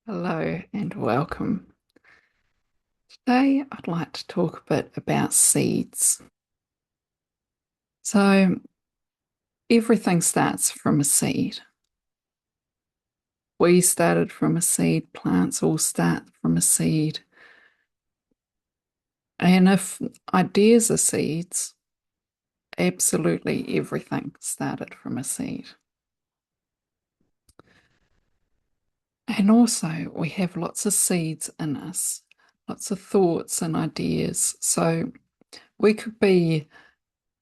Hello and welcome. Today I'd like to talk a bit about seeds. So, everything starts from a seed. We started from a seed, plants all start from a seed. And if ideas are seeds, absolutely everything started from a seed. And also, we have lots of seeds in us, lots of thoughts and ideas. So, we could be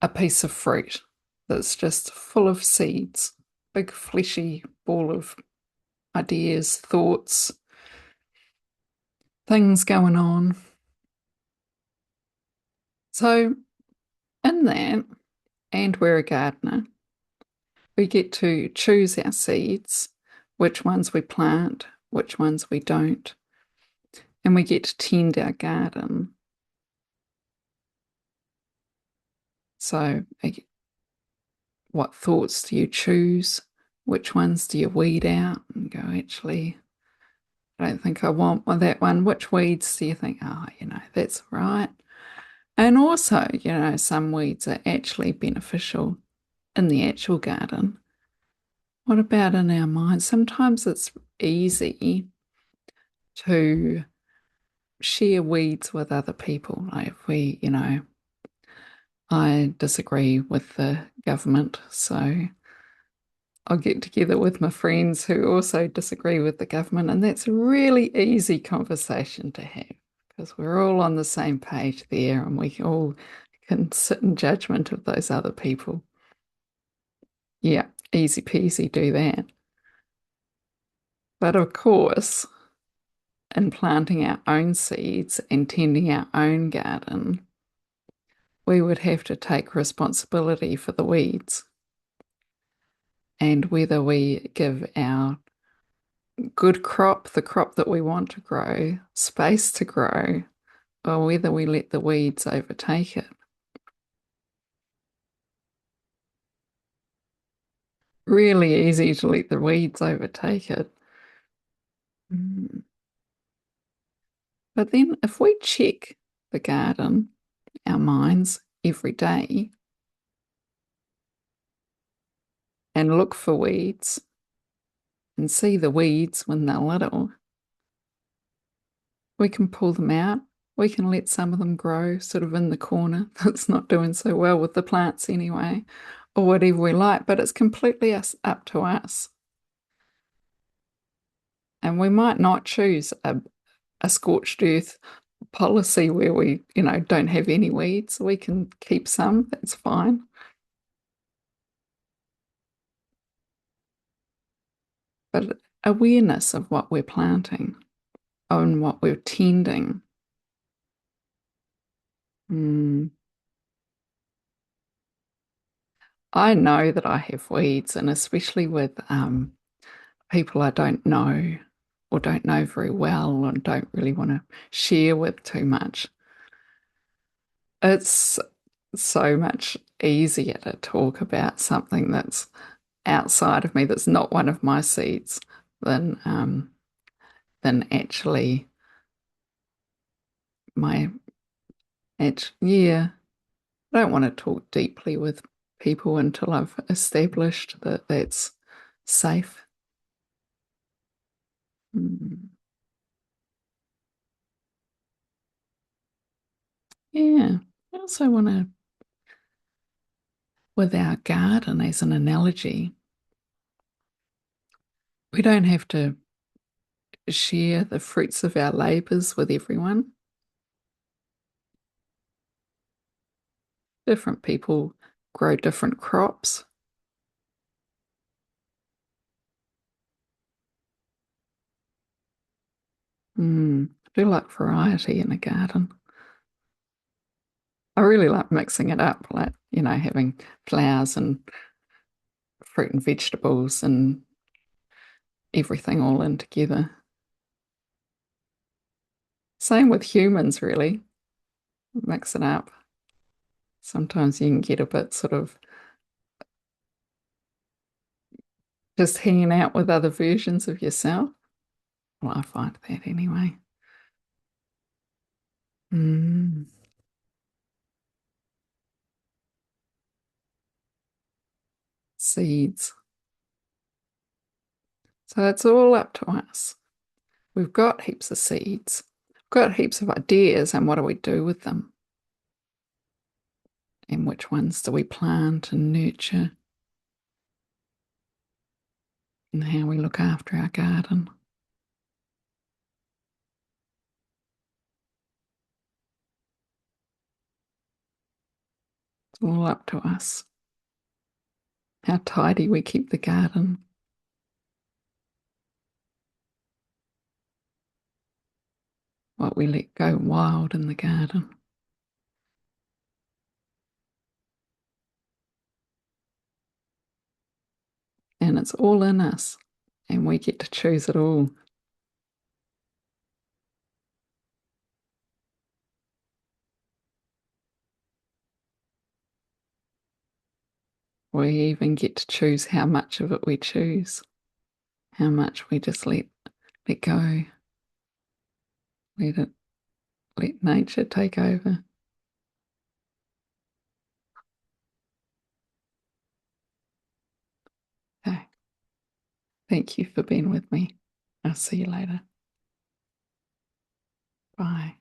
a piece of fruit that's just full of seeds, big fleshy ball of ideas, thoughts, things going on. So, in that, and we're a gardener, we get to choose our seeds, which ones we plant, which ones we don't, and we get to tend our garden. So, what thoughts do you choose? Which ones do you weed out and go, actually, I don't think I want that one. Which weeds do you think, that's right? And also, some weeds are actually beneficial in the actual garden. What about in our minds? Sometimes it's easy to share weeds with other people. Like if I disagree with the government, so I'll get together with my friends who also disagree with the government, and that's a really easy conversation to have because we're all on the same page there and we all can sit in judgment of those other people. Yeah, easy peasy, do that. But of course, in planting our own seeds and tending our own garden, we would have to take responsibility for the weeds and whether we give our good crop, the crop that we want to grow, space to grow, or whether we let the weeds overtake it. Really easy to let the weeds overtake it. Mm. But then if we check the garden, our minds, every day and look for weeds and see the weeds when they're little, we can pull them out. We can let some of them grow sort of in the corner that's not doing so well with the plants anyway, or whatever we like, but it's completely up to us. And we might not choose a scorched earth policy where we, don't have any weeds. We can keep some, that's fine. But awareness of what we're planting and what we're tending. Mm. I know that I have weeds, and especially with people I don't know or don't know very well and don't really want to share with too much. It's so much easier to talk about something that's outside of me, that's not one of my seeds, than actually my yeah. I don't want to talk deeply with people until I've established that that's safe. Mm. Yeah. I also want to, with our garden as an analogy, we don't have to share the fruits of our labours with everyone. Different people grow different crops. I do like variety in a garden. I really like mixing it up, like, having flowers and fruit and vegetables and everything all in together. Same with humans, really. Mix it up. Sometimes you can get a bit sort of just hanging out with other versions of yourself. Well, I find that anyway. Seeds. So it's all up to us. We've got heaps of seeds. We've got heaps of ideas, and what do we do with them? And which ones do we plant and nurture? And how we look after our garden. It's all up to us. How tidy we keep the garden. What we let go wild in the garden. And it's all in us. And we get to choose it all. We even get to choose how much of it we choose. How much we just let go. Let nature take over. Okay. Thank you for being with me. I'll see you later. Bye.